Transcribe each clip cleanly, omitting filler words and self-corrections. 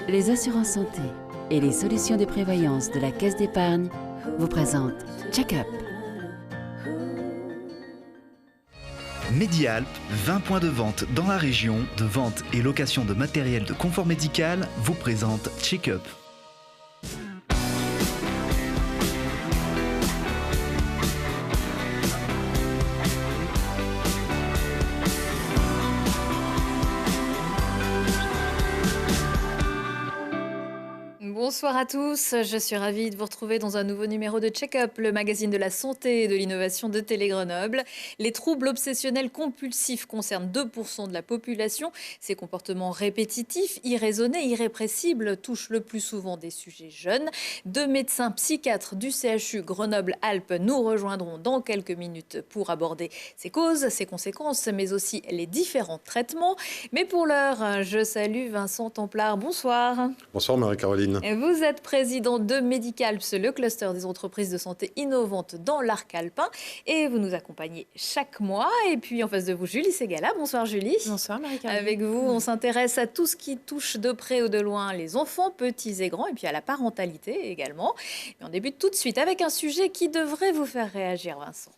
Les assurances santé et les solutions de prévoyance de la Caisse d'épargne vous présentent Check-up. Medialp, 20 points de vente dans la région, de vente et location de matériel de confort médical, vous présente Check-up. Bonsoir à tous, je suis ravie de vous retrouver dans un nouveau numéro de Check-up, le magazine de la santé et de l'innovation de Télé Grenoble. Les troubles obsessionnels compulsifs concernent 2% de la population. Ces comportements répétitifs, irraisonnés, irrépressibles touchent le plus souvent des sujets jeunes. Deux médecins psychiatres du CHU Grenoble-Alpes nous rejoindront dans quelques minutes pour aborder ces causes, ces conséquences, mais aussi les différents traitements. Mais pour l'heure, je salue Vincent Templard. Bonsoir. Bonsoir Marie-Caroline. Vous êtes président de Medicalps, le cluster des entreprises de santé innovantes dans l'arc alpin. Et vous nous accompagnez chaque mois. Et puis en face de vous, Julie Ségala. Bonsoir Julie. Bonsoir Marie-Caroline. Avec vous, on s'intéresse à tout ce qui touche de près ou de loin les enfants, petits et grands, et puis à la parentalité également. Et on débute tout de suite avec un sujet qui devrait vous faire réagir, Vincent.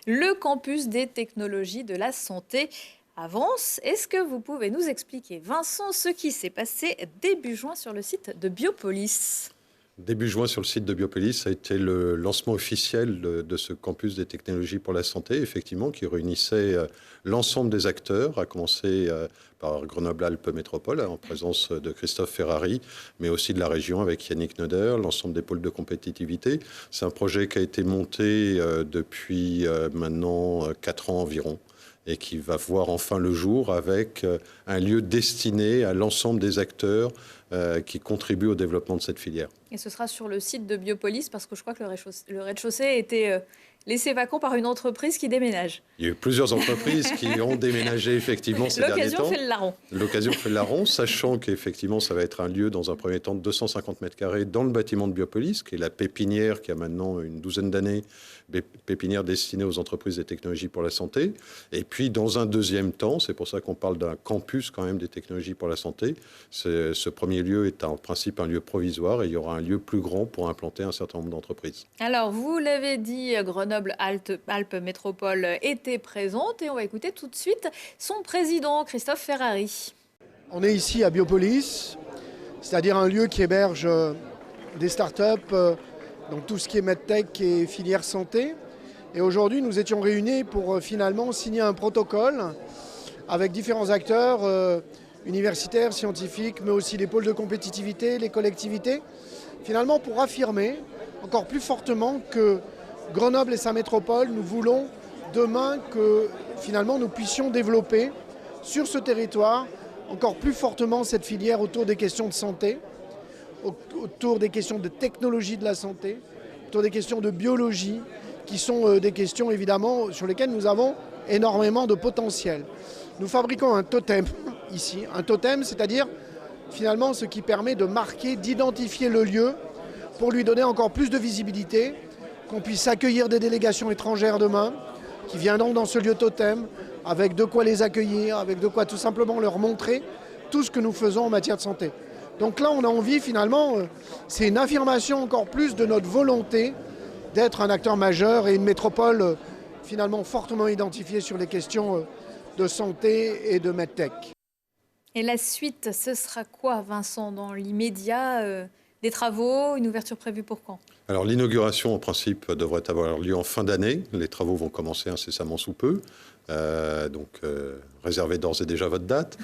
Le campus des technologies de la santé avance. Est-ce que vous pouvez nous expliquer, Vincent, ce qui s'est passé début juin sur le site de Biopolis ? Début juin sur le site de Biopolis, ça a été le lancement officiel de ce campus des technologies pour la santé, effectivement, qui réunissait l'ensemble des acteurs, à commencer par Grenoble-Alpes Métropole, en présence de Christophe Ferrari, mais aussi de la région avec Yannick Noder, l'ensemble des pôles de compétitivité. C'est un projet qui a été monté depuis maintenant 4 ans environ, et qui va voir enfin le jour avec un lieu destiné à l'ensemble des acteurs qui contribuent au développement de cette filière. Et ce sera sur le site de Biopolis, parce que je crois que le rez-de-chaussée a été laissé vacant par une entreprise qui déménage. Il y a eu plusieurs entreprises qui ont déménagé effectivement ces derniers temps. L'occasion fait le larron. L'occasion fait le larron, sachant qu'effectivement ça va être un lieu dans un premier temps de 250 mètres carrés dans le bâtiment de Biopolis, qui est la pépinière qui a maintenant une douzaine d'années, pépinière destinée aux entreprises des technologies pour la santé. Et puis dans un deuxième temps, c'est pour ça qu'on parle d'un campus quand même des technologies pour la santé, ce premier lieu est en principe un lieu provisoire et il y aura un lieu plus grand pour implanter un certain nombre d'entreprises. Alors vous l'avez dit, Grenoble-Alpes Métropole était présente et on va écouter tout de suite son président Christophe Ferrari. On est ici à Biopolis, c'est-à-dire un lieu qui héberge des startups, donc tout ce qui est medtech et filière santé. Et aujourd'hui, nous étions réunis pour finalement signer un protocole avec différents acteurs universitaires, scientifiques, mais aussi les pôles de compétitivité, les collectivités, finalement pour affirmer encore plus fortement que Grenoble et sa métropole, nous voulons demain que finalement nous puissions développer sur ce territoire encore plus fortement cette filière autour des questions de santé, autour des questions de technologie de la santé, autour des questions de biologie, qui sont des questions évidemment sur lesquelles nous avons énormément de potentiel. Nous fabriquons un totem ici, un totem, c'est-à-dire finalement ce qui permet de marquer, d'identifier le lieu pour lui donner encore plus de visibilité, qu'on puisse accueillir des délégations étrangères demain, qui viendront dans ce lieu totem, avec de quoi les accueillir, avec de quoi tout simplement leur montrer tout ce que nous faisons en matière de santé. Donc là, on a envie finalement, c'est une affirmation encore plus de notre volonté d'être un acteur majeur et une métropole finalement fortement identifiée sur les questions de santé et de medtech. Et la suite, ce sera quoi, Vincent, dans l'immédiat des travaux, une ouverture prévue pour quand ? Alors l'inauguration, en principe, devrait avoir lieu en fin d'année. Les travaux vont commencer incessamment sous peu. Réservez d'ores et déjà votre date.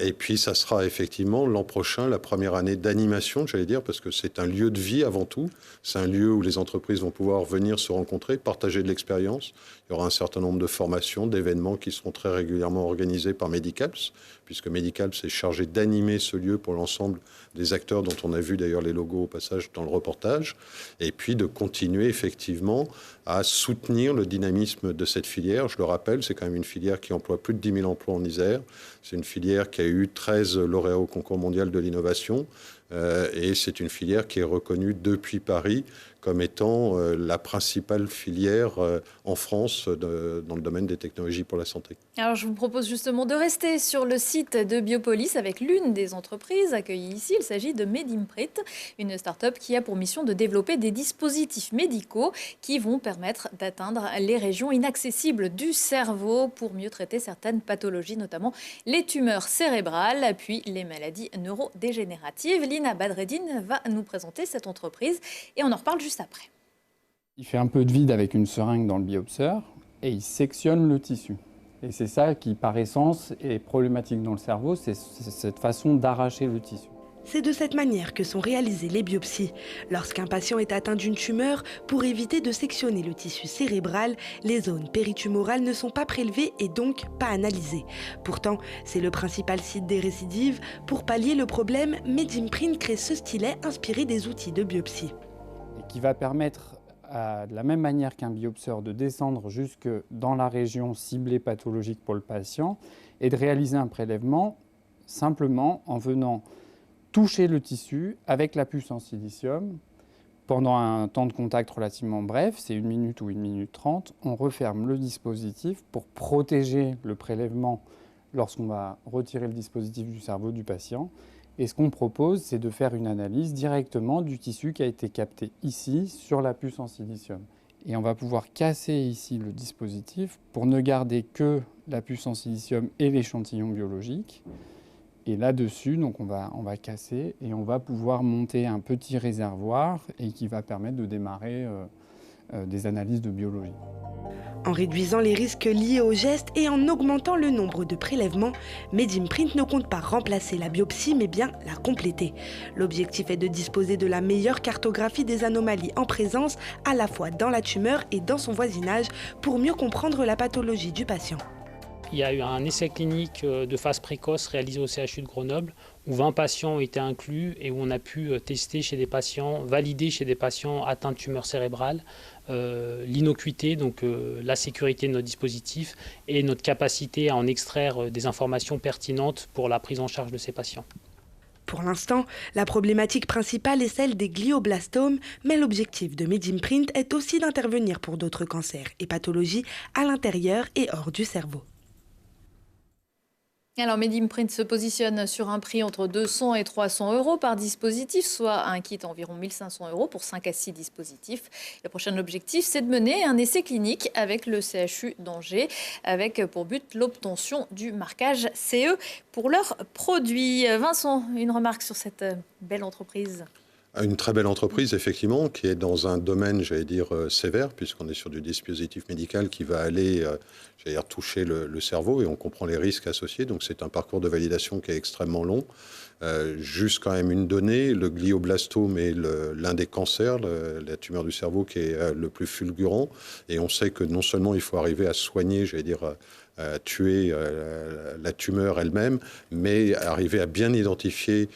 Et puis, ça sera effectivement l'an prochain, la première année d'animation, j'allais dire, parce que c'est un lieu de vie avant tout. C'est un lieu où les entreprises vont pouvoir venir se rencontrer, partager de l'expérience. Il y aura un certain nombre de formations, d'événements qui seront très régulièrement organisés par Medicalps, puisque Medicalps est chargé d'animer ce lieu pour l'ensemble des acteurs dont on a vu d'ailleurs les logos au passage dans le reportage. Et puis de continuer effectivement à soutenir le dynamisme de cette filière. Je le rappelle, c'est quand même une filière qui emploie plus de 10 000 emplois en Isère. C'est une filière qui a eu 13 lauréats au concours mondial de l'innovation. Et c'est une filière qui est reconnue depuis Paris comme étant la principale filière en France dans le domaine des technologies pour la santé. Alors, je vous propose justement de rester sur le site de Biopolis avec l'une des entreprises accueillies ici. Il s'agit de Medimprint, une start-up qui a pour mission de développer des dispositifs médicaux qui vont permettre d'atteindre les régions inaccessibles du cerveau pour mieux traiter certaines pathologies, notamment les tumeurs cérébrales, puis les maladies neurodégénératives. Lina Badreddine va nous présenter cette entreprise et on en reparle juste après. Il fait un peu de vide avec une seringue dans le biopseur et il sectionne le tissu. Et c'est ça qui, par essence, est problématique dans le cerveau, c'est cette façon d'arracher le tissu. C'est de cette manière que sont réalisées les biopsies. Lorsqu'un patient est atteint d'une tumeur, pour éviter de sectionner le tissu cérébral, les zones péritumorales ne sont pas prélevées et donc pas analysées. Pourtant, c'est le principal site des récidives. Pour pallier le problème, Medimprint crée ce stylet inspiré des outils de biopsie. Et qui va permettre, de la même manière qu'un biopseur, de descendre jusque dans la région ciblée pathologique pour le patient et de réaliser un prélèvement simplement en venant toucher le tissu avec la puce en silicium pendant un temps de contact relativement bref, c'est 1 minute ou 1 minute 30. On referme le dispositif pour protéger le prélèvement lorsqu'on va retirer le dispositif du cerveau du patient. Et ce qu'on propose, c'est de faire une analyse directement du tissu qui a été capté ici sur la puce en silicium. Et on va pouvoir casser ici le dispositif pour ne garder que la puce en silicium et l'échantillon biologique. Et là-dessus, donc on va casser et on va pouvoir monter un petit réservoir et qui va permettre de démarrer des analyses de biologie. En réduisant les risques liés au geste et en augmentant le nombre de prélèvements, Medimprint ne compte pas remplacer la biopsie mais bien la compléter. L'objectif est de disposer de la meilleure cartographie des anomalies en présence à la fois dans la tumeur et dans son voisinage pour mieux comprendre la pathologie du patient. Il y a eu un essai clinique de phase précoce réalisé au CHU de Grenoble où 20 patients ont été inclus et où on a pu tester chez des patients, valider chez des patients atteints de tumeurs cérébrales l'innocuité, donc la sécurité de notre dispositif et notre capacité à en extraire des informations pertinentes pour la prise en charge de ces patients. Pour l'instant, la problématique principale est celle des glioblastomes, mais l'objectif de Medimprint est aussi d'intervenir pour d'autres cancers et pathologies à l'intérieur et hors du cerveau. Alors, Medimprint se positionne sur un prix entre 200 et 300 euros par dispositif, soit un kit environ 1 500 euros pour 5 à 6 dispositifs. Le prochain objectif, c'est de mener un essai clinique avec le CHU d'Angers, avec pour but l'obtention du marquage CE pour leurs produits. Vincent, une remarque sur cette belle entreprise ? Une très belle entreprise, effectivement, qui est dans un domaine, j'allais dire, sévère, puisqu'on est sur du dispositif médical qui va aller, j'allais dire, toucher le cerveau, et on comprend les risques associés. Donc, c'est un parcours de validation qui est extrêmement long. Juste quand même une donnée, le glioblastome est l'un des cancers, la tumeur du cerveau qui est le plus fulgurant. Et on sait que non seulement il faut arriver à soigner, j'allais dire, tuer la tumeur elle-même, mais arriver à bien identifier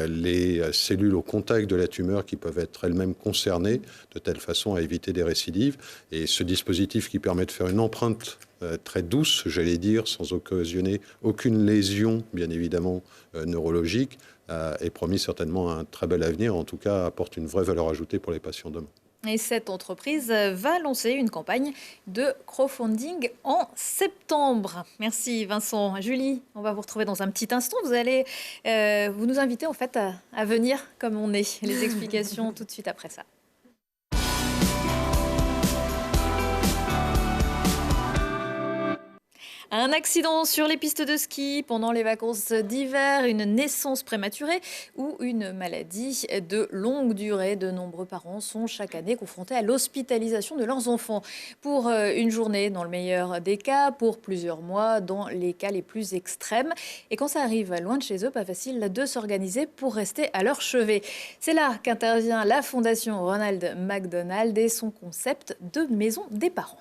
les cellules au contact de la tumeur qui peuvent être elles-mêmes concernées, de telle façon à éviter des récidives. Et ce dispositif qui permet de faire une empreinte très douce, j'allais dire, sans occasionner aucune lésion, bien évidemment, neurologique, est promis certainement un très bel avenir, en tout cas apporte une vraie valeur ajoutée pour les patients demain. Et cette entreprise va lancer une campagne de crowdfunding en septembre. Merci Vincent. Julie, on va vous retrouver dans un petit instant. Vous allez vous nous inviter en fait à venir comme on est. Les explications tout de suite après ça. Un accident sur les pistes de ski pendant les vacances d'hiver, une naissance prématurée ou une maladie de longue durée. De nombreux parents sont chaque année confrontés à l'hospitalisation de leurs enfants pour une journée dans le meilleur des cas, pour plusieurs mois dans les cas les plus extrêmes. Et quand ça arrive loin de chez eux, pas facile de s'organiser pour rester à leur chevet. C'est là qu'intervient la Fondation Ronald McDonald et son concept de maison des parents.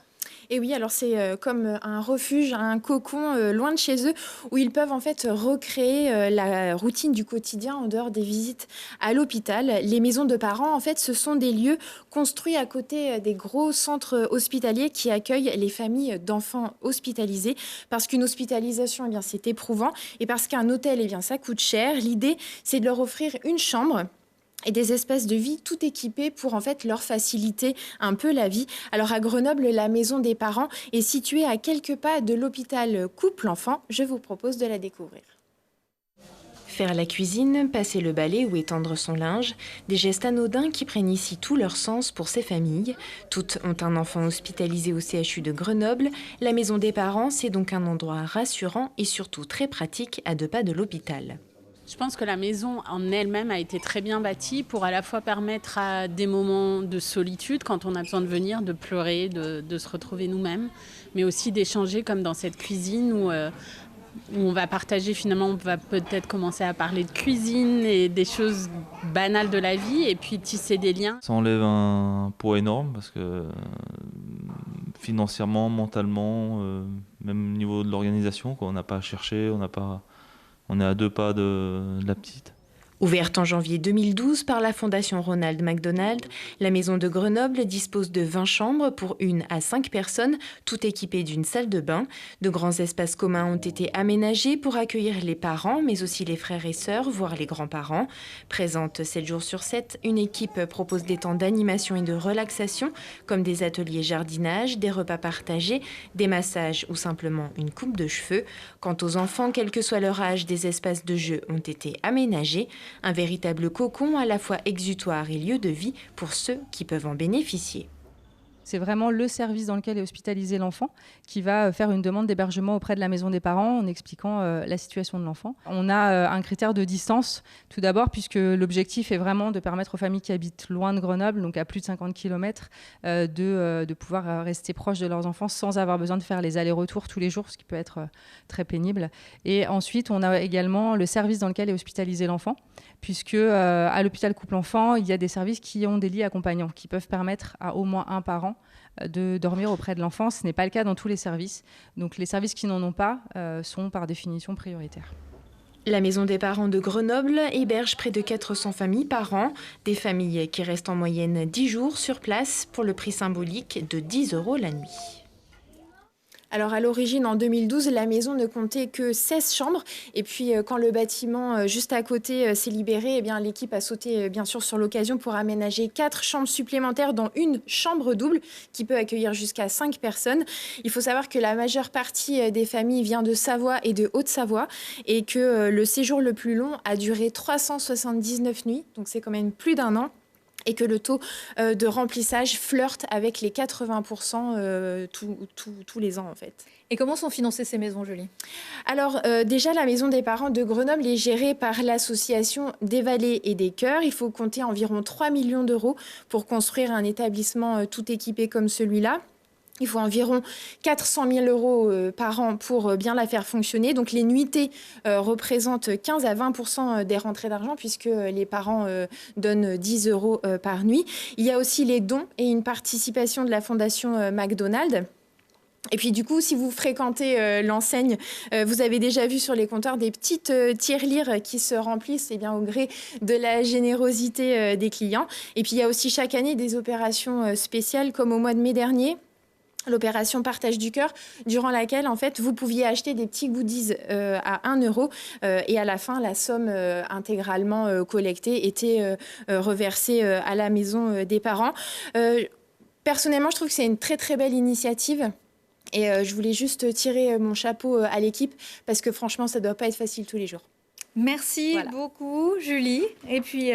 Et oui, alors c'est comme un refuge, un cocon loin de chez eux où ils peuvent en fait recréer la routine du quotidien en dehors des visites à l'hôpital. Les maisons de parents, en fait, ce sont des lieux construits à côté des gros centres hospitaliers qui accueillent les familles d'enfants hospitalisés. Parce qu'une hospitalisation, eh bien, c'est éprouvant et parce qu'un hôtel, eh bien, ça coûte cher. L'idée, c'est de leur offrir une chambre et des espaces de vie tout équipés pour en fait leur faciliter un peu la vie. Alors à Grenoble, la maison des parents est située à quelques pas de l'hôpital Couple-Enfants. Je vous propose de la découvrir. Faire la cuisine, passer le balai ou étendre son linge, des gestes anodins qui prennent ici tout leur sens pour ces familles. Toutes ont un enfant hospitalisé au CHU de Grenoble. La maison des parents, c'est donc un endroit rassurant et surtout très pratique à 2 pas de l'hôpital. Je pense que la maison en elle-même a été très bien bâtie pour à la fois permettre à des moments de solitude, quand on a besoin de venir, de pleurer, de se retrouver nous-mêmes, mais aussi d'échanger comme dans cette cuisine où on va partager, finalement, on va peut-être commencer à parler de cuisine et des choses banales de la vie et puis tisser des liens. Ça enlève un poids énorme parce que financièrement, mentalement, même au niveau de l'organisation, on n'a pas à chercher, on est à 2 pas de la petite. Ouverte en janvier 2012 par la Fondation Ronald McDonald, la maison de Grenoble dispose de 20 chambres pour 1 à 5 personnes, toutes équipées d'une salle de bain. De grands espaces communs ont été aménagés pour accueillir les parents, mais aussi les frères et sœurs, voire les grands-parents. Présente 7 jours sur 7, une équipe propose des temps d'animation et de relaxation, comme des ateliers jardinage, des repas partagés, des massages ou simplement une coupe de cheveux. Quant aux enfants, quel que soit leur âge, des espaces de jeu ont été aménagés. Un véritable cocon à la fois exutoire et lieu de vie pour ceux qui peuvent en bénéficier. C'est vraiment le service dans lequel est hospitalisé l'enfant qui va faire une demande d'hébergement auprès de la maison des parents en expliquant la situation de l'enfant. On a un critère de distance, tout d'abord, puisque l'objectif est vraiment de permettre aux familles qui habitent loin de Grenoble, donc à plus de 50 km, de pouvoir rester proches de leurs enfants sans avoir besoin de faire les allers-retours tous les jours, ce qui peut être très pénible. Et ensuite, on a également le service dans lequel est hospitalisé l'enfant, puisque à l'hôpital Couple-Enfants, il y a des services qui ont des lits accompagnants, qui peuvent permettre à au moins un parent de dormir auprès de l'enfant. Ce n'est pas le cas dans tous les services. Donc les services qui n'en ont pas sont par définition prioritaires. La maison des parents de Grenoble héberge près de 400 familles par an, des familles qui restent en moyenne 10 jours sur place pour le prix symbolique de 10 € la nuit. Alors à l'origine, en 2012, la maison ne comptait que 16 chambres. Et puis quand le bâtiment juste à côté s'est libéré, eh bien, l'équipe a sauté bien sûr sur l'occasion pour aménager 4 chambres supplémentaires, dont une chambre double qui peut accueillir jusqu'à 5 personnes. Il faut savoir que la majeure partie des familles vient de Savoie et de Haute-Savoie et que le séjour le plus long a duré 379 nuits, donc c'est quand même plus d'1 an. Et que le taux de remplissage flirte avec les 80% tous les ans en fait. Et comment sont financées ces maisons, Julie ? Alors déjà, la maison des parents de Grenoble est gérée par l'association des Vallées et des Cœurs. Il faut compter environ 3 millions d'euros pour construire un établissement tout équipé comme celui-là. Il faut environ 400 000 € par an pour bien la faire fonctionner. Donc les nuitées représentent 15 à 20% des rentrées d'argent puisque les parents donnent 10 € par nuit. Il y a aussi les dons et une participation de la Fondation McDonald. Et puis du coup, si vous fréquentez l'enseigne, vous avez déjà vu sur les compteurs des petites tirelires qui se remplissent au gré de la générosité des clients. Et puis il y a aussi chaque année des opérations spéciales comme au mois de mai dernier. L'opération Partage du cœur, durant laquelle, en fait, vous pouviez acheter des petits goodies à 1 € et à la fin, la somme intégralement collectée était reversée à la maison des parents. Personnellement, je trouve que c'est une très, très belle initiative. Et je voulais juste tirer mon chapeau à l'équipe parce que franchement, ça ne doit pas être facile tous les jours. Merci beaucoup, Julie. Et puis...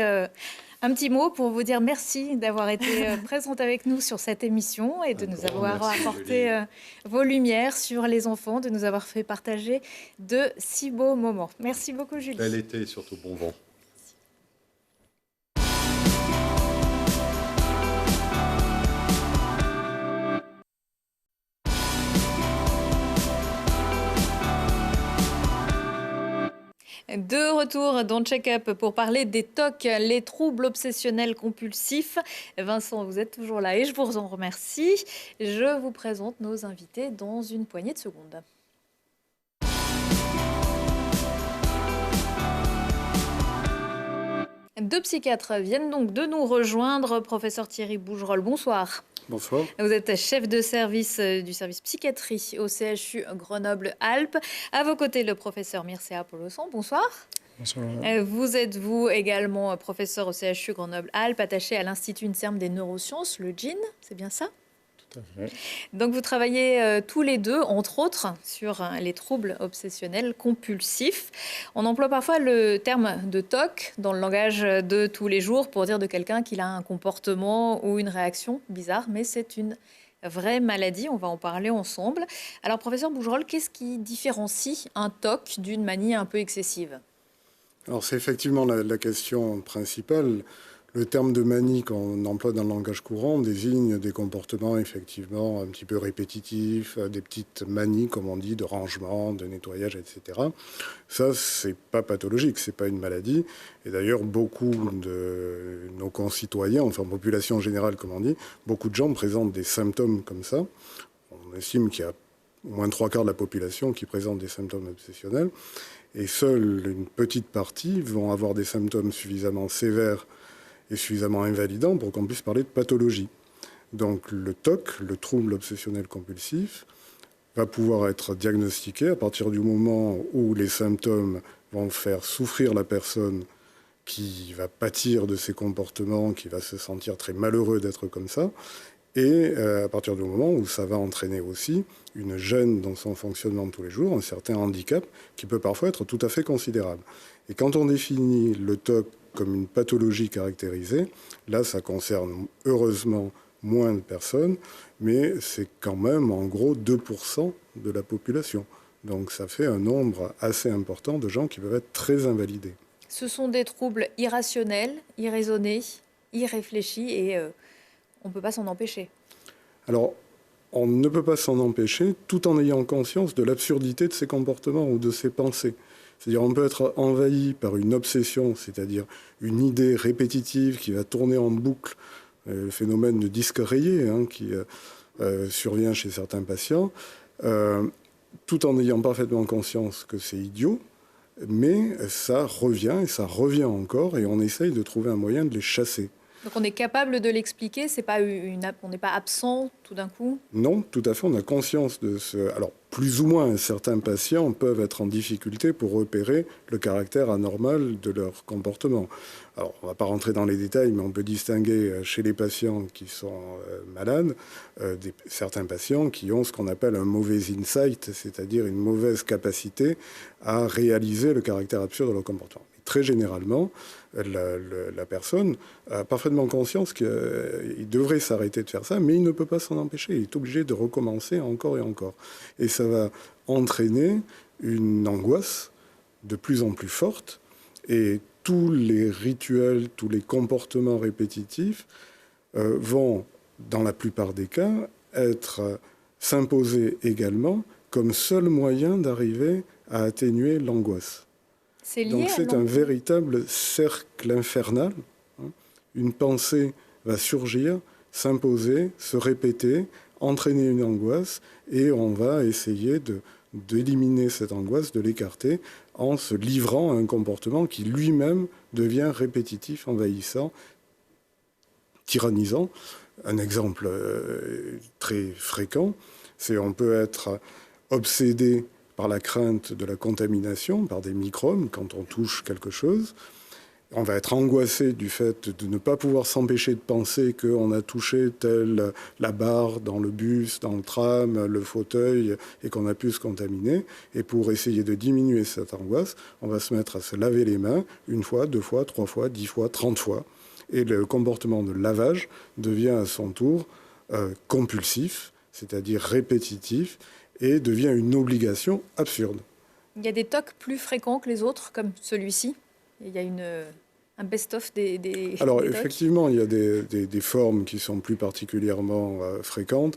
un petit mot pour vous dire merci d'avoir été présente avec nous sur cette émission et de nous avoir apporté vos lumières sur les enfants, de nous avoir fait partager de si beaux moments. Merci beaucoup, Julie. Bel été et surtout bon vent. De retour dans Check-up pour parler des TOC, les troubles obsessionnels compulsifs. Vincent, vous êtes toujours là et je vous en remercie. Je vous présente nos invités dans une poignée de secondes. Deux psychiatres viennent donc de nous rejoindre. Professeur Thierry Bougerolles, bonsoir. Bonsoir. Vous êtes chef de service du service psychiatrie au CHU Grenoble-Alpes. À vos côtés, le professeur Mircea Polosan. Bonsoir. Bonsoir. Vous êtes, vous, également professeur au CHU Grenoble-Alpes, attaché à l'Institut INSERM des neurosciences, le GIN, c'est bien ça? Tout à fait. Donc vous travaillez tous les deux, entre autres, sur les troubles obsessionnels compulsifs. On emploie parfois le terme de TOC dans le langage de tous les jours pour dire de quelqu'un qu'il a un comportement ou une réaction bizarre, mais c'est une vraie maladie. On va en parler ensemble. Alors, professeur Bougerolles, qu'est-ce qui différencie un TOC d'une manie un peu excessive? Alors c'est effectivement la question principale. Le terme de manie qu'on emploie dans le langage courant désigne des comportements effectivement un petit peu répétitifs, des petites manies, comme on dit, de rangement, de nettoyage, etc. Ça, c'est pas pathologique, c'est pas une maladie. Et d'ailleurs, beaucoup de nos concitoyens, enfin population générale, comme on dit, beaucoup de gens présentent des symptômes comme ça. On estime qu'il y a au moins 3/4 de la population qui présente des symptômes obsessionnels. Et seule une petite partie vont avoir des symptômes suffisamment sévères et suffisamment invalidant pour qu'on puisse parler de pathologie. Donc le TOC, le trouble obsessionnel compulsif, va pouvoir être diagnostiqué à partir du moment où les symptômes vont faire souffrir la personne qui va pâtir de ces comportements, qui va se sentir très malheureux d'être comme ça, et à partir du moment où ça va entraîner aussi une gêne dans son fonctionnement de tous les jours, un certain handicap qui peut parfois être tout à fait considérable. Et quand on définit le TOC comme une pathologie caractérisée, là, ça concerne heureusement moins de personnes, mais c'est quand même en gros 2% de la population. Donc ça fait un nombre assez important de gens qui peuvent être très invalidés. Ce sont des troubles irrationnels, irraisonnés, irréfléchis et on ne peut pas s'en empêcher. Alors, on ne peut pas s'en empêcher tout en ayant conscience de l'absurdité de ces comportements ou de ces pensées. C'est-à-dire on peut être envahi par une obsession, c'est-à-dire une idée répétitive qui va tourner en boucle, le phénomène de disque rayé qui survient chez certains patients, tout en ayant parfaitement conscience que c'est idiot, mais ça revient et ça revient encore et on essaye de trouver un moyen de les chasser. Donc on est capable de l'expliquer, on n'est pas absent tout d'un coup? Non, tout à fait, on a conscience de ce... Alors, plus ou moins, certains patients peuvent être en difficulté pour repérer le caractère anormal de leur comportement. Alors, on ne va pas rentrer dans les détails, mais on peut distinguer chez les patients qui sont malades, certains patients qui ont ce qu'on appelle un mauvais insight, c'est-à-dire une mauvaise capacité à réaliser le caractère absurde de leur comportement. Mais très généralement, la personne a parfaitement conscience qu'il devrait s'arrêter de faire ça, mais il ne peut pas s'en empêcher. Il est obligé de recommencer encore et encore. Et ça va entraîner une angoisse de plus en plus forte. Et tous les rituels, tous les comportements répétitifs vont, dans la plupart des cas, s'imposer également comme seul moyen d'arriver à atténuer l'angoisse. Donc c'est un véritable cercle infernal. Une pensée va surgir, s'imposer, se répéter, entraîner une angoisse, et on va essayer d'éliminer cette angoisse, de l'écarter, en se livrant à un comportement qui lui-même devient répétitif, envahissant, tyrannisant. Un exemple très fréquent, c'est on peut être obsédé par la crainte de la contamination, par des microbes, quand on touche quelque chose. On va être angoissé du fait de ne pas pouvoir s'empêcher de penser qu'on a touché la barre dans le bus, dans le tram, le fauteuil, et qu'on a pu se contaminer. Et pour essayer de diminuer cette angoisse, on va se mettre à se laver les mains 1 fois, 2 fois, 3 fois, 10 fois, 30 fois. Et le comportement de lavage devient à son tour compulsif, c'est-à-dire répétitif, et devient une obligation absurde. Il y a des TOC plus fréquents que les autres, comme celui-ci? Il y a un best-of des Alors, des TOC. effectivement, il y a des formes qui sont plus particulièrement fréquentes.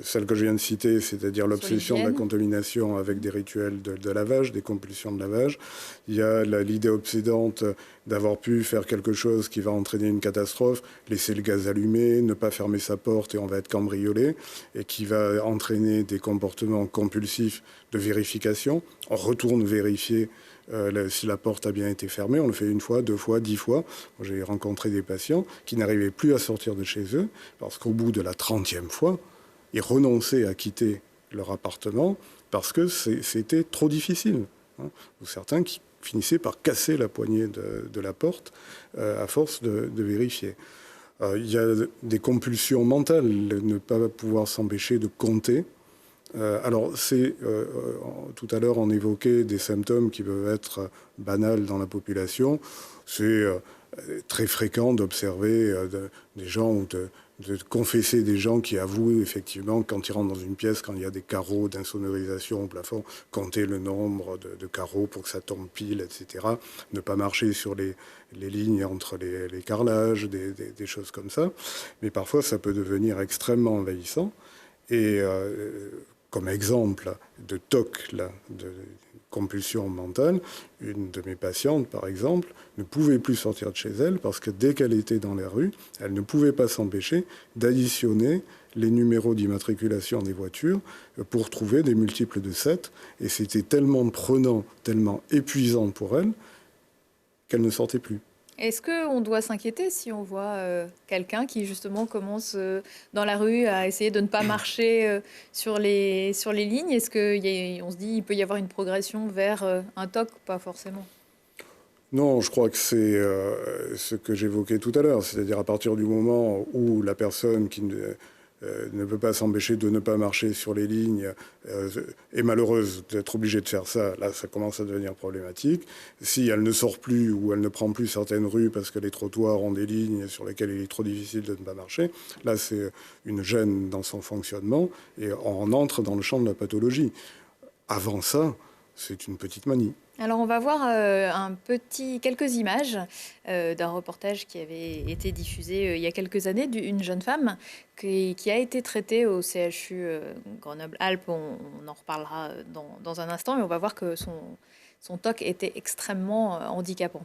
Celle que je viens de citer, c'est-à-dire l'obsession de la contamination avec des rituels de lavage, des compulsions de lavage. Il y a l'idée obsédante d'avoir pu faire quelque chose qui va entraîner une catastrophe, laisser le gaz allumé, ne pas fermer sa porte et on va être cambriolé, et qui va entraîner des comportements compulsifs de vérification. On retourne vérifier si la porte a bien été fermée. On le fait 1 fois, 2 fois, 10 fois. J'ai rencontré des patients qui n'arrivaient plus à sortir de chez eux parce qu'au bout de la 30e fois, ils renonçaient à quitter leur appartement parce que c'était trop difficile. Ou certains qui finissait par casser la poignée de la porte à force de vérifier. Il y a des compulsions mentales, ne pas pouvoir s'empêcher de compter. Alors, tout à l'heure, on évoquait des symptômes qui peuvent être banals dans la population. C'est très fréquent d'observer des gens ou de confesser des gens qui avouent effectivement, quand ils rentrent dans une pièce, quand il y a des carreaux d'insonorisation au plafond, compter le nombre de carreaux pour que ça tombe pile, etc. Ne pas marcher sur les lignes entre les carrelages, des choses comme ça. Mais parfois, ça peut devenir extrêmement envahissant. Et comme exemple de TOC, de compulsion mentale, une de mes patientes, par exemple, ne pouvait plus sortir de chez elle parce que dès qu'elle était dans les rues, elle ne pouvait pas s'empêcher d'additionner les numéros d'immatriculation des voitures pour trouver des multiples de 7. Et c'était tellement prenant, tellement épuisant pour elle qu'elle ne sortait plus. Est-ce qu'on doit s'inquiéter si on voit quelqu'un qui justement commence dans la rue à essayer de ne pas marcher sur les lignes? Est-ce qu'on se dit qu'il peut y avoir une progression vers un TOC? Pas forcément. Non, je crois que c'est ce que j'évoquais tout à l'heure, c'est-à-dire à partir du moment où la personne qui ne peut pas s'empêcher de ne pas marcher sur les lignes, est malheureuse d'être obligée de faire ça, là ça commence à devenir problématique. Si elle ne sort plus ou elle ne prend plus certaines rues parce que les trottoirs ont des lignes sur lesquelles il est trop difficile de ne pas marcher, là c'est une gêne dans son fonctionnement et on entre dans le champ de la pathologie. Avant ça, c'est une petite manie. Alors on va voir quelques images d'un reportage qui avait été diffusé il y a quelques années d'une jeune femme qui a été traitée au CHU Grenoble-Alpes. On en reparlera dans un instant, mais on va voir que son TOC était extrêmement handicapant.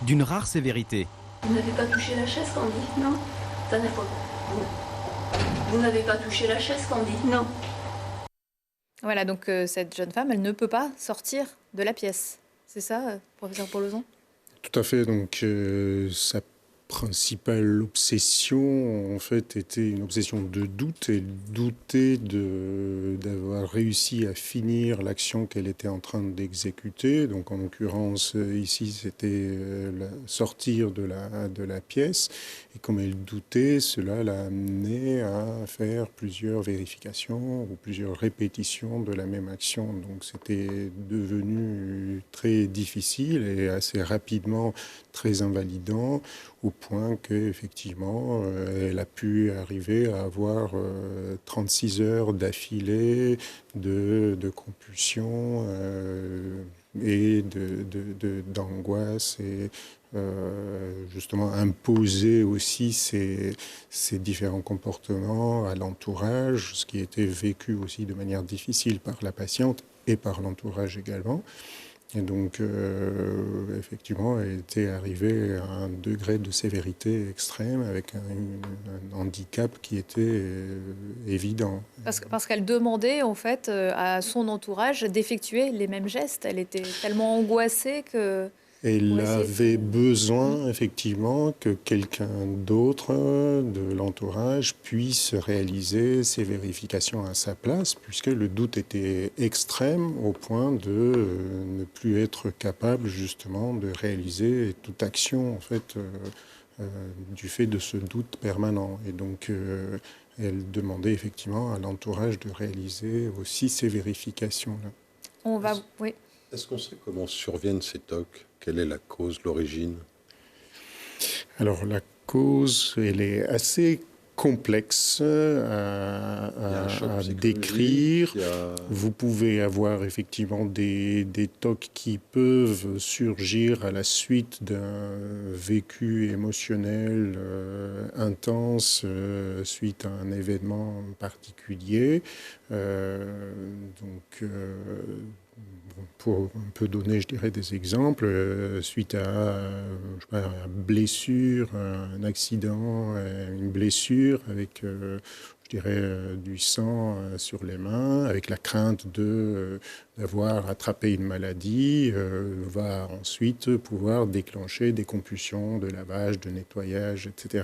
D'une rare sévérité. Vous n'avez pas touché la chaise, Candy? Non. Ça n'est pas. Vous n'avez pas touché la chaise, Candy? Non. Voilà, donc cette jeune femme, elle ne peut pas sortir de la pièce. C'est ça, professeur Paulozan? Tout à fait. Donc, sa principale obsession, en fait, était une obsession de doute. Elle doutait d'avoir réussi à finir l'action qu'elle était en train d'exécuter. Donc, en l'occurrence, ici, c'était sortir de la pièce. Et comme elle doutait, cela l'a amené à faire plusieurs vérifications ou plusieurs répétitions de la même action. Donc, c'était devenu très difficile et assez rapidement très invalidant, au point qu'effectivement, elle a pu arriver à avoir 36 heures d'affilée de compulsion et d'angoisse et justement imposer aussi ces différents comportements à l'entourage, ce qui était vécu aussi de manière difficile par la patiente et par l'entourage également. Et donc, effectivement, elle était arrivée à un degré de sévérité extrême avec un handicap qui était évident. Parce qu'elle demandait, en fait, à son entourage d'effectuer les mêmes gestes. Elle était tellement angoissée que... Elle avait besoin, effectivement, que quelqu'un d'autre de l'entourage puisse réaliser ces vérifications à sa place, puisque le doute était extrême au point de ne plus être capable, justement, de réaliser toute action, en fait, du fait de ce doute permanent. Et donc, elle demandait, effectivement, à l'entourage de réaliser aussi ces vérifications-là. Oui. Est-ce qu'on sait comment surviennent ces TOC? Quelle est la cause, l'origine? Alors la cause, elle est assez complexe à décrire. Vous pouvez avoir effectivement des TOC qui peuvent surgir à la suite d'un vécu émotionnel intense suite à un événement particulier. On peut donner, je dirais, des exemples suite à une blessure, un accident, une blessure avec du sang sur les mains, avec la crainte d'avoir attrapé une maladie, va ensuite pouvoir déclencher des compulsions de lavage, de nettoyage, etc.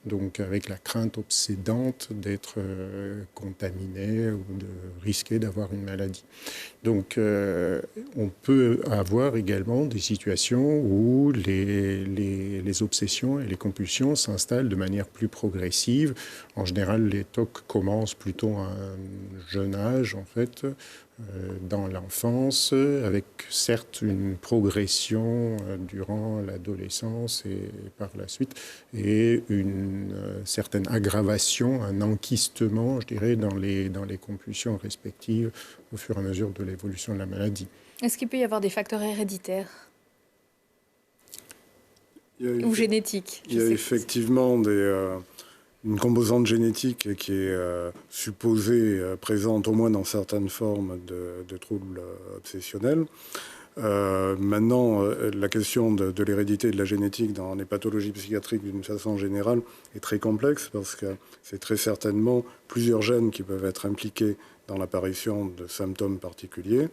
Donc avec la crainte obsédante d'être contaminé ou de risquer d'avoir une maladie. Donc on peut avoir également des situations où les obsessions et les compulsions s'installent de manière plus progressive. En général, les TOC commencent plutôt à un jeune âge, en fait, dans l'enfance, avec certes une progression durant l'adolescence et par la suite, et une certaine aggravation, un enquistement, je dirais, dans les compulsions respectives au fur et à mesure de l'évolution de la maladie. Est-ce qu'il peut y avoir des facteurs héréditaires ou génétiques? Il y a effectivement une composante génétique qui est supposée présente au moins dans certaines formes de troubles obsessionnels. Maintenant, la question de l'hérédité et de la génétique dans les pathologies psychiatriques d'une façon générale est très complexe parce que c'est très certainement plusieurs gènes qui peuvent être impliqués dans l'apparition de symptômes particuliers.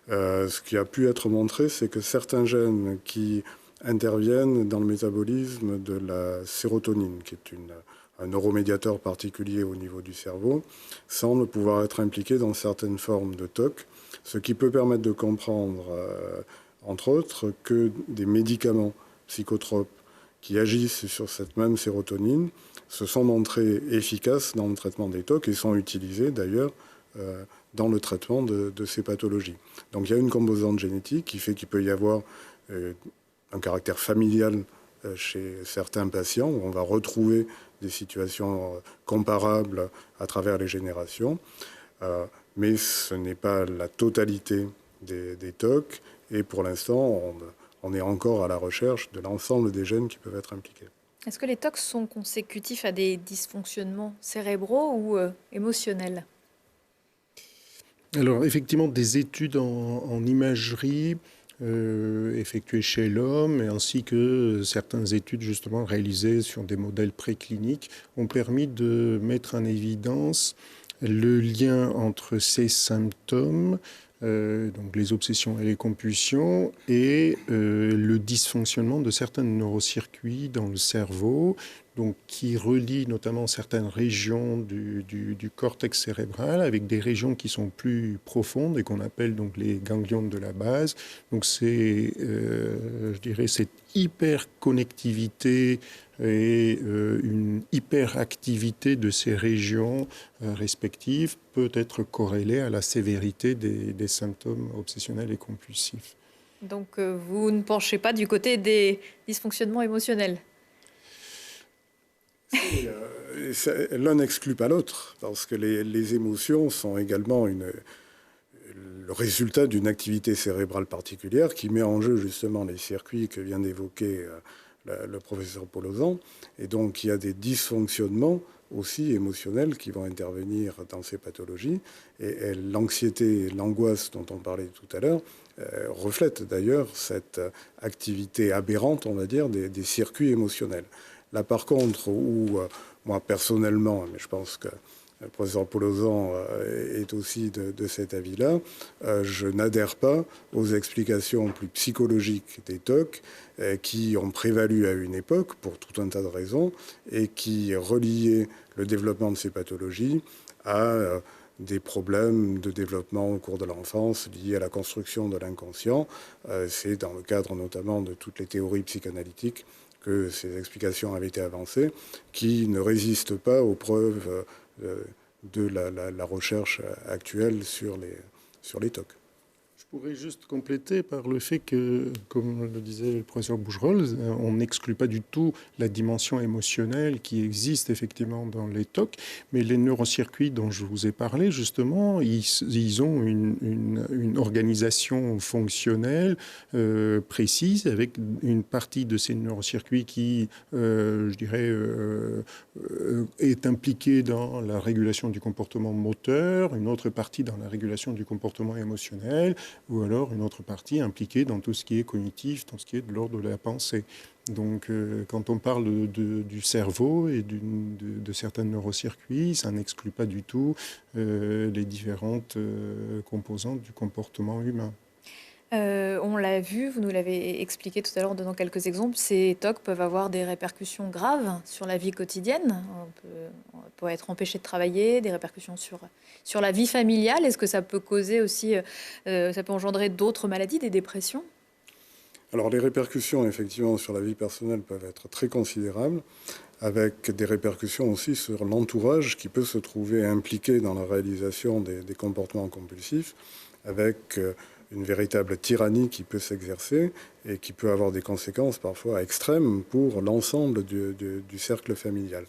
Ce qui a pu être montré, c'est que certains gènes qui interviennent dans le métabolisme de la sérotonine, qui est un neuromédiateur particulier au niveau du cerveau, semblent pouvoir être impliqués dans certaines formes de TOC, ce qui peut permettre de comprendre, entre autres, que des médicaments psychotropes qui agissent sur cette même sérotonine se sont montrés efficaces dans le traitement des TOC et sont utilisés d'ailleurs dans le traitement de ces pathologies. Donc il y a une composante génétique qui fait qu'il peut y avoir un caractère familial chez certains patients où on va retrouver des situations comparables à travers les générations. Mais ce n'est pas la totalité des TOC et pour l'instant, on est encore à la recherche de l'ensemble des gènes qui peuvent être impliqués. Est-ce que les TOC sont consécutifs à des dysfonctionnements cérébraux ou émotionnels? Alors effectivement, des études en imagerie effectuées chez l'homme, ainsi que certaines études justement réalisées sur des modèles précliniques ont permis de mettre en évidence le lien entre ces symptômes, donc les obsessions et les compulsions, et le dysfonctionnement de certains neurocircuits dans le cerveau, donc qui relient notamment certaines régions du cortex cérébral avec des régions qui sont plus profondes et qu'on appelle donc les ganglions de la base. Donc c'est, je dirais, cette hyperconnectivité et une hyperactivité de ces régions respectives peut être corrélée à la sévérité des symptômes obsessionnels et compulsifs. Donc vous ne penchez pas du côté des dysfonctionnements émotionnels? L'un n'exclut pas l'autre, parce que les émotions sont également le résultat d'une activité cérébrale particulière qui met en jeu justement les circuits que vient d'évoquer le professeur Polozan. Et donc il y a des dysfonctionnements aussi émotionnels qui vont intervenir dans ces pathologies. Et l'anxiété et l'angoisse dont on parlait tout à l'heure reflètent d'ailleurs cette activité aberrante, on va dire, des circuits émotionnels. Là, par contre, où moi, personnellement, mais je pense que le professeur Polozan est aussi de cet avis-là, je n'adhère pas aux explications plus psychologiques des TOC qui ont prévalu à une époque, pour tout un tas de raisons, et qui reliaient le développement de ces pathologies à des problèmes de développement au cours de l'enfance liés à la construction de l'inconscient. C'est dans le cadre notamment de toutes les théories psychanalytiques que ces explications avaient été avancées, qui ne résistent pas aux preuves de la recherche actuelle sur les TOC. Je pourrais juste compléter par le fait que, comme le disait le professeur Bougerolles, on n'exclut pas du tout la dimension émotionnelle qui existe effectivement dans les TOC, mais les neurocircuits dont je vous ai parlé, justement, ils ont une organisation fonctionnelle précise, avec une partie de ces neurocircuits qui, je dirais, est impliquée dans la régulation du comportement moteur, une autre partie dans la régulation du comportement émotionnel, ou alors une autre partie impliquée dans tout ce qui est cognitif, dans ce qui est de l'ordre de la pensée. Donc, quand on parle du cerveau et de certains neurocircuits, ça n'exclut pas du tout les différentes composantes du comportement humain. On l'a vu, vous nous l'avez expliqué tout à l'heure en donnant quelques exemples, ces TOC peuvent avoir des répercussions graves sur la vie quotidienne. On peut être empêché de travailler, des répercussions sur la vie familiale. Est-ce que ça peut causer aussi, ça peut engendrer d'autres maladies, des dépressions ? Alors les répercussions, effectivement, sur la vie personnelle peuvent être très considérables, avec des répercussions aussi sur l'entourage qui peut se trouver impliqué dans la réalisation des comportements compulsifs, avec une véritable tyrannie qui peut s'exercer et qui peut avoir des conséquences parfois extrêmes pour l'ensemble du cercle familial.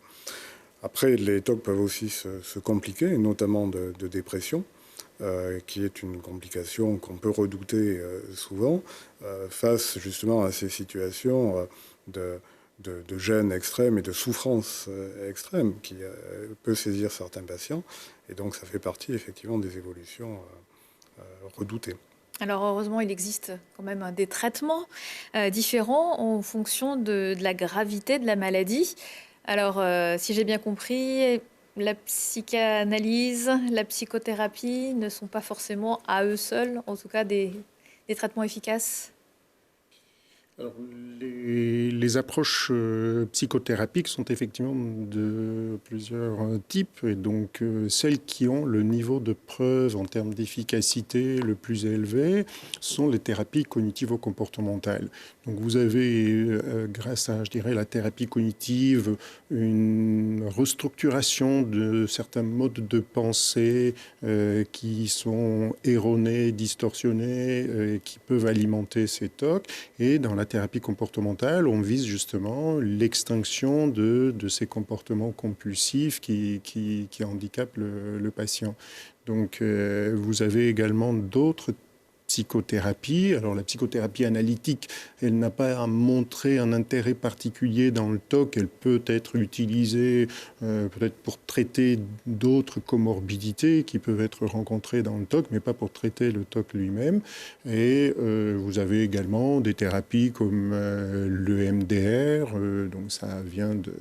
Après, les TOC peuvent aussi se compliquer, notamment de dépression, qui est une complication qu'on peut redouter souvent face justement à ces situations de gêne extrême et de souffrance extrême qui peut saisir certains patients. Et donc, ça fait partie effectivement des évolutions redoutées. Alors heureusement, il existe quand même des traitements différents en fonction de la gravité de la maladie. Alors, si j'ai bien compris, la psychanalyse, la psychothérapie ne sont pas forcément à eux seuls, en tout cas des traitements efficaces. Alors, les approches psychothérapiques sont effectivement de plusieurs types, et donc celles qui ont le niveau de preuve en termes d'efficacité le plus élevé sont les thérapies cognitivo-comportementales. Donc vous avez, grâce à, je dirais, la thérapie cognitive, une restructuration de certains modes de pensée qui sont erronés, distorsionnés, qui peuvent alimenter ces TOC, et dans la thérapie comportementale, on vise justement l'extinction de ces comportements compulsifs qui handicapent le patient. Donc, vous avez également d'autres psychothérapie. Alors la psychothérapie analytique, elle n'a pas à montrer un intérêt particulier dans le TOC. Elle peut être utilisée peut-être pour traiter d'autres comorbidités qui peuvent être rencontrées dans le TOC, mais pas pour traiter le TOC lui-même. Et vous avez également des thérapies comme l'EMDR, donc ça vient de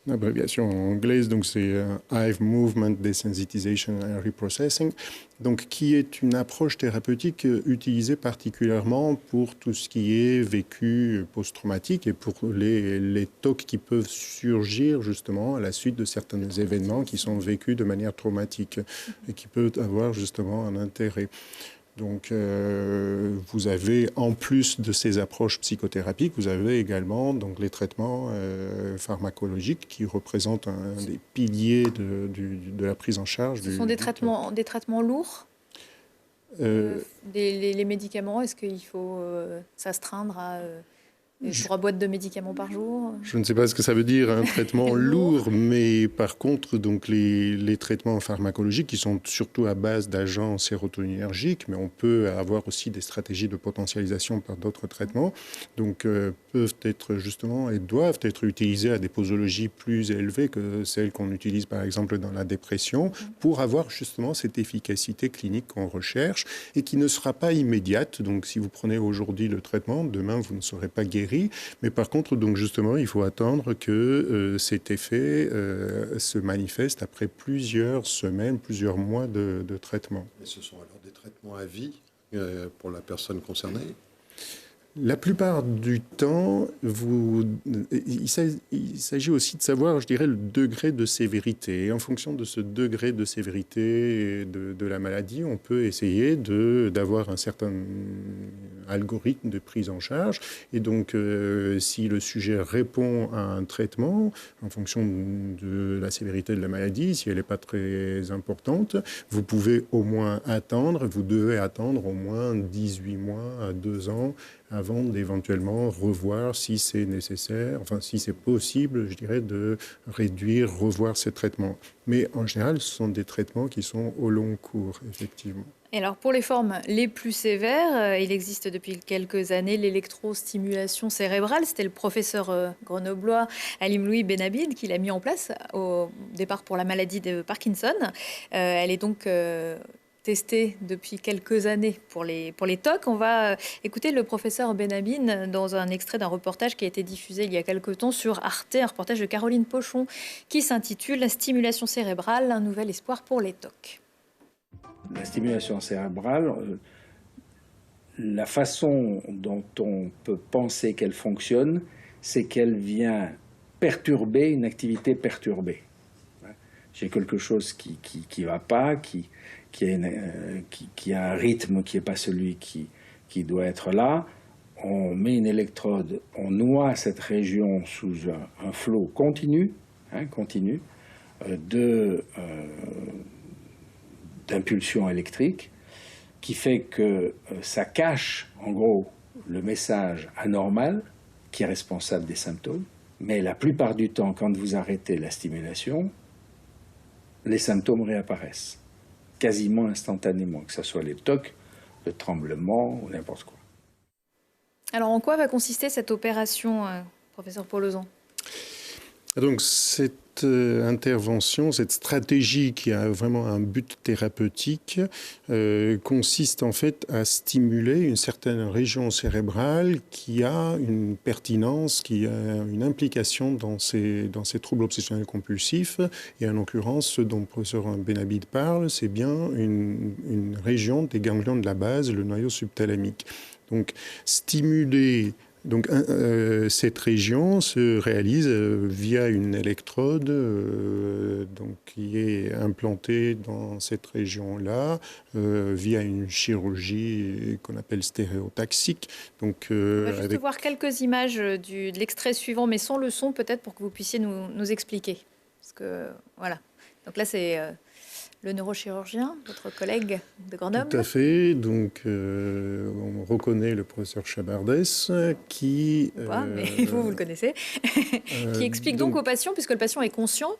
l'abréviation anglaise, donc c'est Eye Movement Desensitization and Reprocessing, donc qui est une approche thérapeutique utilisée particulièrement pour tout ce qui est vécu post-traumatique et pour les TOC qui peuvent surgir justement à la suite de certains événements qui sont vécus de manière traumatique et qui peuvent avoir justement un intérêt. Donc, vous avez, en plus de ces approches psychothérapiques, vous avez également donc, les traitements pharmacologiques qui représentent un des piliers de la prise en charge. Ce sont des traitements lourds les médicaments, est-ce qu'il faut s'astreindre à 3 boîtes de médicaments par jour? Je ne sais pas ce que ça veut dire, un traitement lourd, mais par contre, donc les traitements pharmacologiques qui sont surtout à base d'agents sérotoninergiques, mais on peut avoir aussi des stratégies de potentialisation par d'autres traitements, donc peuvent être justement et doivent être utilisés à des posologies plus élevées que celles qu'on utilise par exemple dans la dépression, pour avoir justement cette efficacité clinique qu'on recherche et qui ne sera pas immédiate. Donc si vous prenez aujourd'hui le traitement, demain vous ne serez pas guéri. Mais par contre, donc justement, il faut attendre que cet effet se manifeste après plusieurs semaines, plusieurs mois de traitement. Et ce sont alors des traitements à vie pour la personne concernée? La plupart du temps, il s'agit aussi de savoir, je dirais, le degré de sévérité. Et en fonction de ce degré de sévérité de la maladie, on peut essayer d'avoir un certain algorithme de prise en charge. Et donc, si le sujet répond à un traitement, en fonction de la sévérité de la maladie, si elle n'est pas très importante, vous pouvez au moins attendre, vous devez attendre au moins 18 mois à 2 ans avant d'éventuellement revoir si c'est nécessaire, enfin si c'est possible, je dirais, de revoir ces traitements. Mais en général, ce sont des traitements qui sont au long cours, effectivement. Et alors pour les formes les plus sévères, il existe depuis quelques années l'électrostimulation cérébrale. C'était le professeur grenoblois Halim-Louis Benabid qui l'a mis en place au départ pour la maladie de Parkinson. Elle est donc testé depuis quelques années pour les TOC. On va écouter le professeur Benhamine dans un extrait d'un reportage qui a été diffusé il y a quelques temps sur Arte, un reportage de Caroline Pochon qui s'intitule « La stimulation cérébrale, un nouvel espoir pour les TOC ». La stimulation cérébrale, la façon dont on peut penser qu'elle fonctionne, c'est qu'elle vient perturber une activité perturbée. J'ai quelque chose qui va pas, qui a un rythme qui n'est pas celui qui doit être là. On met une électrode, on noie cette région sous un flot continu, d'impulsions électriques, qui fait que ça cache, en gros, le message anormal qui est responsable des symptômes. Mais la plupart du temps, quand vous arrêtez la stimulation, les symptômes réapparaissent, quasiment instantanément, que ce soit les TOC, le tremblement ou n'importe quoi. Alors, en quoi va consister cette opération, professeur Paulezan ? Donc, cette intervention, cette stratégie qui a vraiment un but thérapeutique, consiste en fait à stimuler une certaine région cérébrale qui a une pertinence, qui a une implication dans ces troubles obsessionnels compulsifs. Et en l'occurrence, ce dont le professeur Benhamine parle, c'est bien une région des ganglions de la base, le noyau subthalamique. Donc, stimuler cette région se réalise via une électrode qui est implantée dans cette région-là via une chirurgie qu'on appelle stéréotaxique. Donc, on va juste voir quelques images de l'extrait suivant, mais sans le son peut-être pour que vous puissiez nous expliquer. Parce que, voilà. Donc là, c'est le neurochirurgien, votre collègue de Grenoble. Tout à fait. Donc, on reconnaît le professeur Chabardès qui... mais vous le connaissez. Qui explique donc au patient, puisque le patient est conscient.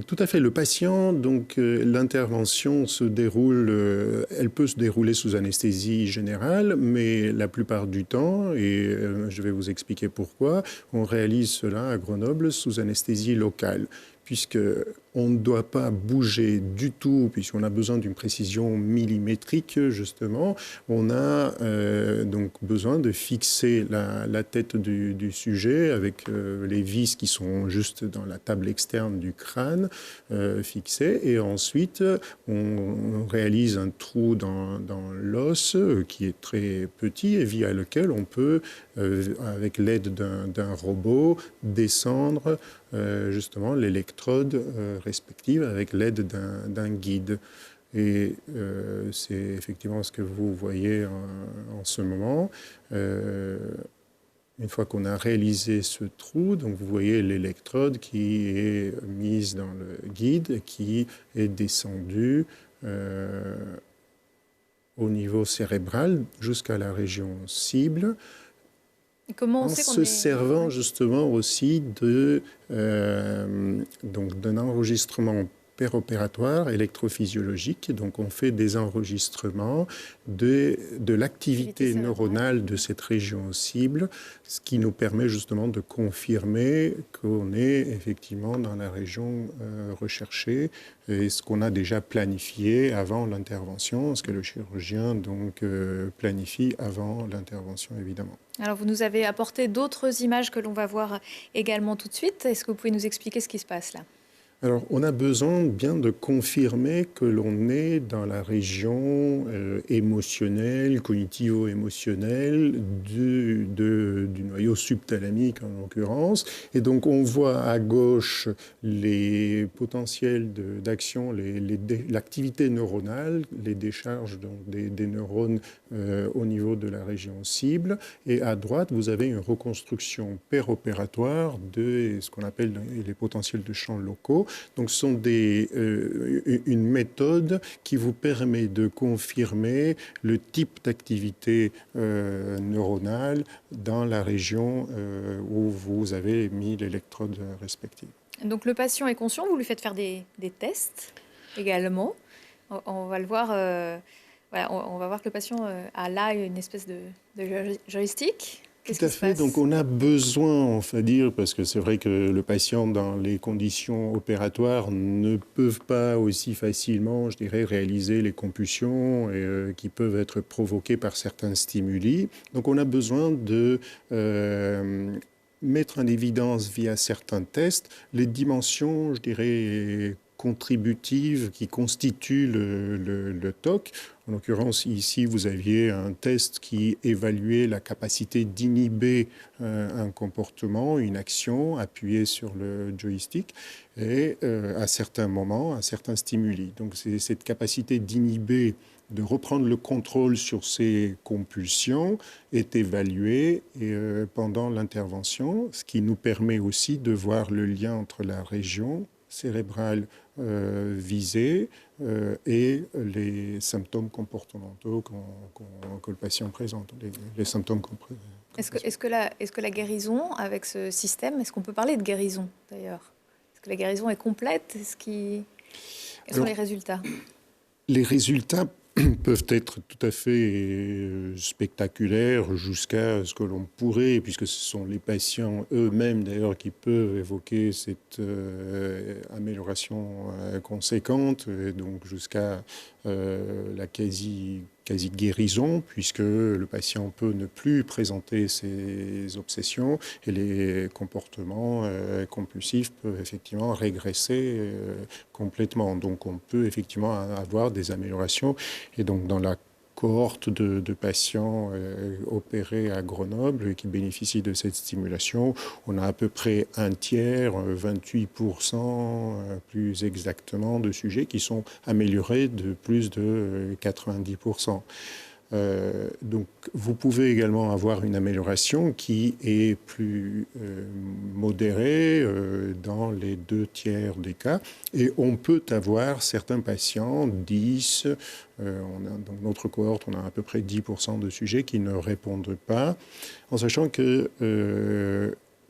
Tout à fait. Le patient, donc, l'intervention se déroule, elle peut se dérouler sous anesthésie générale, mais la plupart du temps, et je vais vous expliquer pourquoi, on réalise cela à Grenoble sous anesthésie locale, puisqu'on ne doit pas bouger du tout, puisqu'on a besoin d'une précision millimétrique, justement. On a donc besoin de fixer la tête du sujet avec les vis qui sont juste dans la table externe du crâne fixée. Et ensuite, on réalise un trou dans l'os qui est très petit et via lequel on peut, avec l'aide d'un robot, descendre justement l'électrode respective avec l'aide d'un guide. Et c'est effectivement ce que vous voyez en ce moment. Une fois qu'on a réalisé ce trou, donc vous voyez l'électrode qui est mise dans le guide, qui est descendue au niveau cérébral jusqu'à la région cible. Comment on en sait qu'on se est... servant justement aussi d'un enregistrement péropératoire électrophysiologique. Donc on fait des enregistrements de l'activité neuronale de cette région cible, ce qui nous permet justement de confirmer qu'on est effectivement dans la région recherchée et ce qu'on a déjà planifié avant l'intervention, ce que le chirurgien donc planifie avant l'intervention évidemment. Alors vous nous avez apporté d'autres images que l'on va voir également tout de suite. Est-ce que vous pouvez nous expliquer ce qui se passe là ? Alors, on a besoin bien de confirmer que l'on est dans la région émotionnelle, cognitivo-émotionnelle du noyau subthalamique en l'occurrence. Et donc, on voit à gauche les potentiels d'action, l'activité neuronale, les décharges donc, des neurones au niveau de la région cible. Et à droite, vous avez une reconstruction péropératoire de ce qu'on appelle les potentiels de champs locaux. Donc, ce sont une méthode qui vous permet de confirmer le type d'activité neuronale dans la région où vous avez mis l'électrode respective. Donc, le patient est conscient, vous lui faites faire des tests également. On va le voir, voilà, on va voir que le patient a là une espèce de joystick. Tout à fait. Donc on a besoin, on va dire, parce que c'est vrai que le patient, dans les conditions opératoires, ne peuvent pas aussi facilement, je dirais, réaliser les compulsions qui peuvent être provoquées par certains stimuli. Donc on a besoin de mettre en évidence via certains tests les dimensions, je dirais, contributives qui constituent le TOC. En l'occurrence, ici, vous aviez un test qui évaluait la capacité d'inhiber un comportement, une action appuyée sur le joystick et à certains moments, à certains stimuli. Donc, c'est cette capacité d'inhiber, de reprendre le contrôle sur ces compulsions est évaluée pendant l'intervention, ce qui nous permet aussi de voir le lien entre la région cérébrale visée et les symptômes comportementaux que le patient présente, les symptômes qu'on présente. Est-ce que la guérison avec ce système, est-ce qu'on peut parler de guérison d'ailleurs? Est-ce que la guérison est complète? Quels sont les résultats? Les résultats peuvent être tout à fait spectaculaires jusqu'à ce que l'on pourrait, puisque ce sont les patients eux-mêmes d'ailleurs qui peuvent évoquer cette amélioration conséquente, et donc jusqu'à la quasi-guérison, puisque le patient peut ne plus présenter ses obsessions et les comportements compulsifs peuvent effectivement régresser complètement. Donc on peut effectivement avoir des améliorations. Et donc dans la cohorte de patients opérés à Grenoble qui bénéficient de cette stimulation, on a à peu près un tiers, 28% plus exactement, de sujets qui sont améliorés de plus de 90%. Donc vous pouvez également avoir une amélioration qui est plus modérée dans les 2 tiers des cas, et on peut avoir certains patients, 10, dans notre cohorte on a à peu près 10% de sujets qui ne répondent pas, en sachant que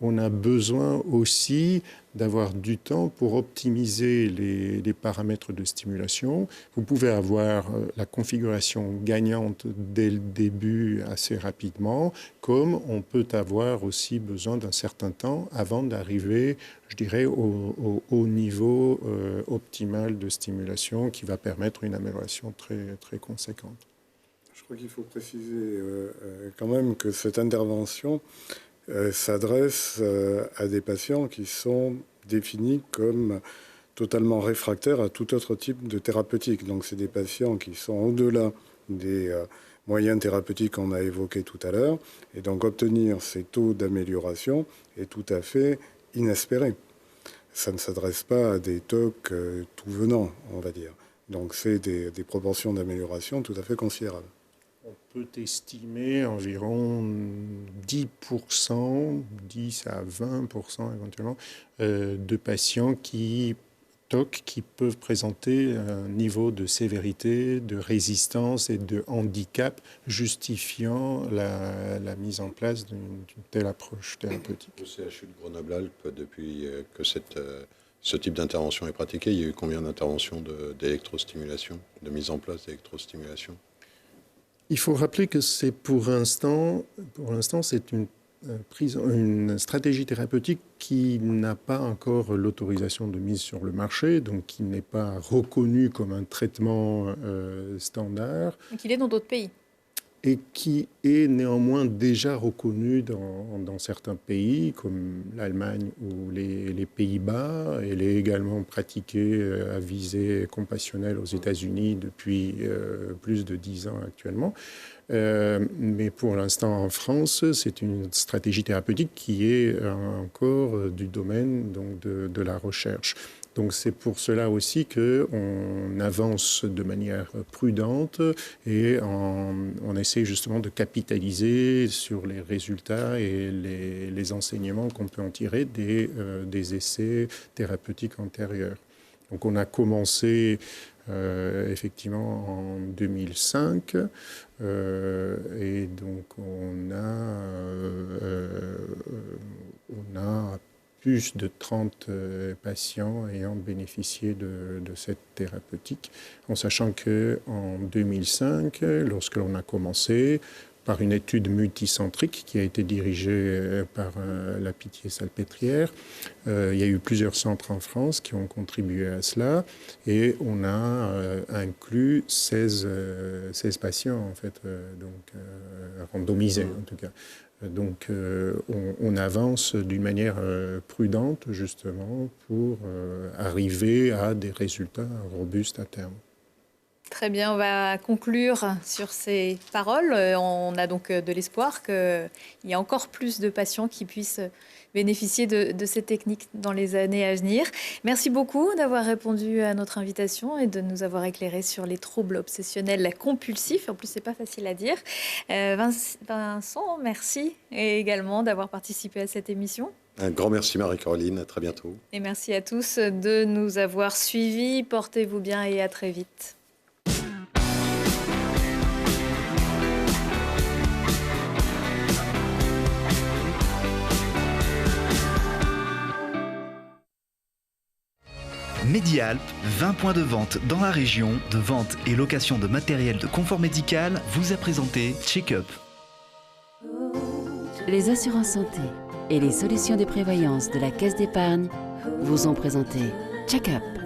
on a besoin aussi d'avoir du temps pour optimiser les paramètres de stimulation. Vous pouvez avoir la configuration gagnante dès le début assez rapidement, comme on peut avoir aussi besoin d'un certain temps avant d'arriver, je dirais, au niveau optimal de stimulation qui va permettre une amélioration très, très conséquente. Je crois qu'il faut préciser quand même que cette intervention s'adresse à des patients qui sont définis comme totalement réfractaires à tout autre type de thérapeutique. Donc c'est des patients qui sont au-delà des moyens thérapeutiques qu'on a évoqués tout à l'heure. Et donc obtenir ces taux d'amélioration est tout à fait inespéré. Ça ne s'adresse pas à des TOC tout venant, on va dire. Donc c'est des proportions d'amélioration tout à fait considérables. On peut estimer environ 10%, 10 à 20% éventuellement, de patients qui peuvent présenter un niveau de sévérité, de résistance et de handicap justifiant la mise en place d'une telle approche thérapeutique. Au CHU de Grenoble-Alpes, depuis que ce type d'intervention est pratiqué, il y a eu combien d'interventions d'électrostimulation, de mise en place d'électrostimulation? Il faut rappeler que c'est pour l'instant, c'est une stratégie thérapeutique qui n'a pas encore l'autorisation de mise sur le marché, donc qui n'est pas reconnue comme un traitement standard. Donc il est dans d'autres pays. Et qui est néanmoins déjà reconnu dans certains pays, comme l'Allemagne ou les Pays-Bas. Elle est également pratiquée à visée compassionnelle aux États-Unis depuis plus de 10 ans actuellement. Mais pour l'instant, en France, c'est une stratégie thérapeutique qui est encore du domaine donc, de la recherche. Donc c'est pour cela aussi qu'on avance de manière prudente et on essaie justement de capitaliser sur les résultats et les enseignements qu'on peut en tirer des essais thérapeutiques antérieurs. Donc on a commencé effectivement en 2005 et donc on a plus de 30 patients ayant bénéficié de cette thérapeutique, en sachant qu'en 2005, lorsque l'on a commencé, par une étude multicentrique qui a été dirigée par la Pitié-Salpêtrière. Il y a eu plusieurs centres en France qui ont contribué à cela et on a inclus 16 patients en fait, randomisés en tout cas. Donc on avance d'une manière prudente justement pour arriver à des résultats robustes à terme. Très bien, on va conclure sur ces paroles. On a donc de l'espoir qu'il y ait encore plus de patients qui puissent bénéficier de ces techniques dans les années à venir. Merci beaucoup d'avoir répondu à notre invitation et de nous avoir éclairé sur les troubles obsessionnels compulsifs. En plus, c'est pas facile à dire. Vincent, merci et également d'avoir participé à cette émission. Un grand merci Marie-Caroline, à très bientôt. Et merci à tous de nous avoir suivis. Portez-vous bien et à très vite. Medialp, 20 points de vente dans la région, de vente et location de matériel de confort médical, vous a présenté Check-up. Les assurances santé et les solutions de prévoyance de la Caisse d'épargne vous ont présenté Check-up.